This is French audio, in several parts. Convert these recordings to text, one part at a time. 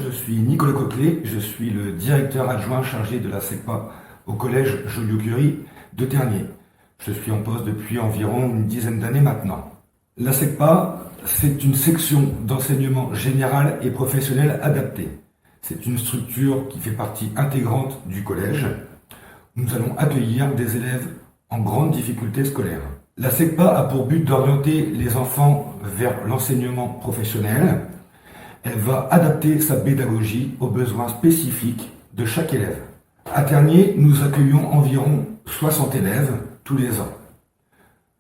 je suis Nicolas Coquelet, je suis le directeur adjoint chargé de la SECPA au collège Joliot-Curie de Tergnier. Je suis en poste depuis environ une dizaine d'années maintenant. La SECPA, c'est une section d'enseignement général et professionnel adapté. C'est une structure qui fait partie intégrante du collège. Nous allons accueillir des élèves en grande difficulté scolaire. La SECPA a pour but d'orienter les enfants vers l'enseignement professionnel. Elle va adapter sa pédagogie aux besoins spécifiques de chaque élève. À Tergnier, nous accueillons environ 60 élèves tous les ans.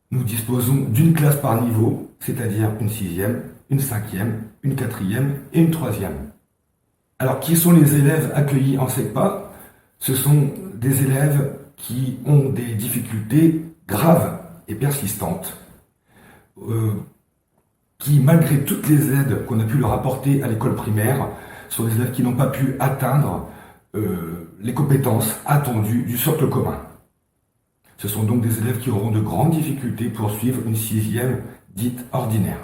Nous disposons d'une classe par niveau, c'est-à-dire une 6e, une 5e, une 4e et une 3e. Alors, qui sont les élèves accueillis en SECPA? Ce sont des élèves qui ont des difficultés graves et persistantes, qui, malgré toutes les aides qu'on a pu leur apporter à l'école primaire, sont des élèves qui n'ont pas pu atteindre les compétences attendues du socle commun. Ce sont donc des élèves qui auront de grandes difficultés pour suivre une 6e dite ordinaire.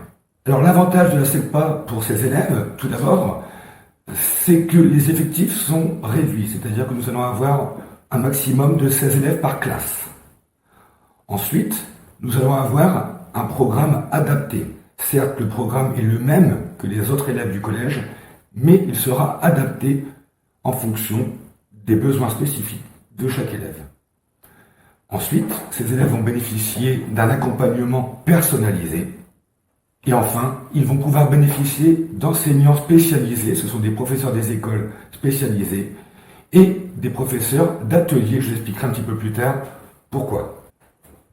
Alors l'avantage de la SECPA pour ces élèves, tout d'abord, c'est que les effectifs sont réduits, c'est-à-dire que nous allons avoir un maximum de 16 élèves par classe. Ensuite, nous allons avoir un programme adapté. Certes, le programme est le même que les autres élèves du collège, mais il sera adapté en fonction des besoins spécifiques de chaque élève. Ensuite, ces élèves vont bénéficier d'un accompagnement personnalisé. Et enfin, ils vont pouvoir bénéficier d'enseignants spécialisés, ce sont des professeurs des écoles spécialisés, et des professeurs d'ateliers, je l'expliquerai un petit peu plus tard pourquoi.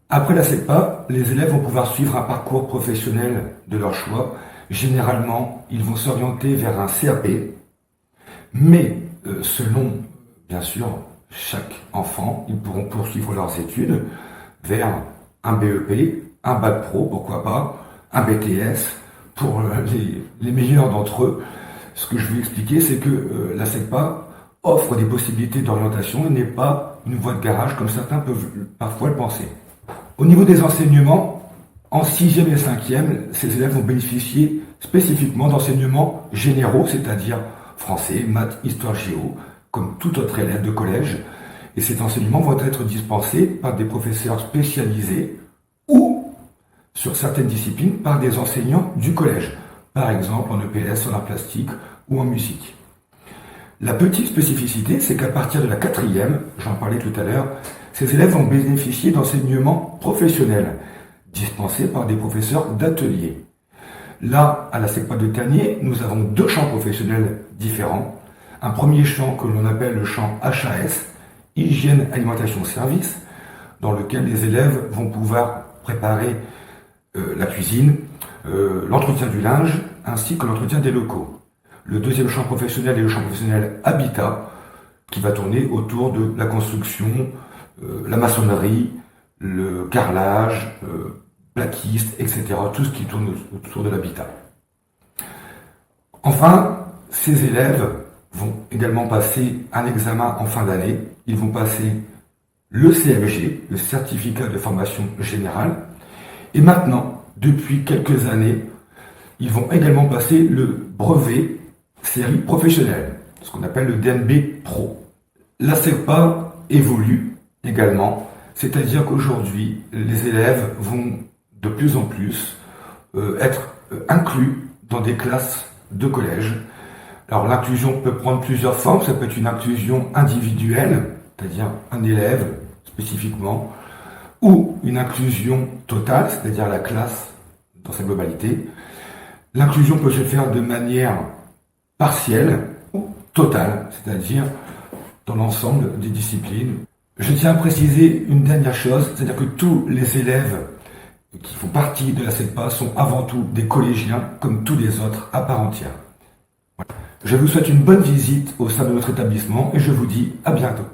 Après la SECPA, les élèves vont pouvoir suivre un parcours professionnel de leur choix. Généralement, ils vont s'orienter vers un CAP, mais selon, bien sûr, chaque enfant, ils pourront poursuivre leurs études vers un BEP, un bac pro, pourquoi pas, un BTS, pour les meilleurs d'entre eux. Ce que je veux expliquer, c'est que la SECPA offre des possibilités d'orientation et n'est pas une voie de garage comme certains peuvent parfois le penser. Au niveau des enseignements, en 6e et 5e, ces élèves vont bénéficier spécifiquement d'enseignements généraux, c'est-à-dire français, maths, histoire, géo, comme tout autre élève de collège. Et ces enseignements vont être dispensés par des professeurs spécialisés ou, sur certaines disciplines, par des enseignants du collège, par exemple en EPS, en art plastique ou en musique. La petite spécificité, c'est qu'à partir de la 4e, j'en parlais tout à l'heure, ces élèves vont bénéficier d'enseignements professionnels, dispensés par des professeurs d'atelier. Là, à la SECPA de Tergnier, nous avons deux champs professionnels différents. Un premier champ que l'on appelle le champ HAS, Hygiène, Alimentation, Service, dans lequel les élèves vont pouvoir préparer la cuisine, l'entretien du linge, ainsi que l'entretien des locaux. Le deuxième champ professionnel est le champ professionnel Habitat, qui va tourner autour de la construction, la maçonnerie, le carrelage, plaquiste, etc. Tout ce qui tourne autour de l'habitat. Enfin, ces élèves vont également passer un examen en fin d'année. Ils vont passer le CFG, le certificat de formation générale. Et maintenant, depuis quelques années, ils vont également passer le brevet série professionnelle, ce qu'on appelle le DNB Pro. La SECPA évolue également, c'est-à-dire qu'aujourd'hui, les élèves vont de plus en plus être inclus dans des classes de collège. Alors l'inclusion peut prendre plusieurs formes, ça peut être une inclusion individuelle, c'est-à-dire un élève spécifiquement, ou une inclusion totale, c'est-à-dire la classe dans sa globalité. L'inclusion peut se faire de manière partielle ou totale, c'est-à-dire dans l'ensemble des disciplines. Je tiens à préciser une dernière chose, c'est-à-dire que tous les élèves qui font partie de la SECPA sont avant tout des collégiens, comme tous les autres, à part entière. Je vous souhaite une bonne visite au sein de notre établissement et je vous dis à bientôt.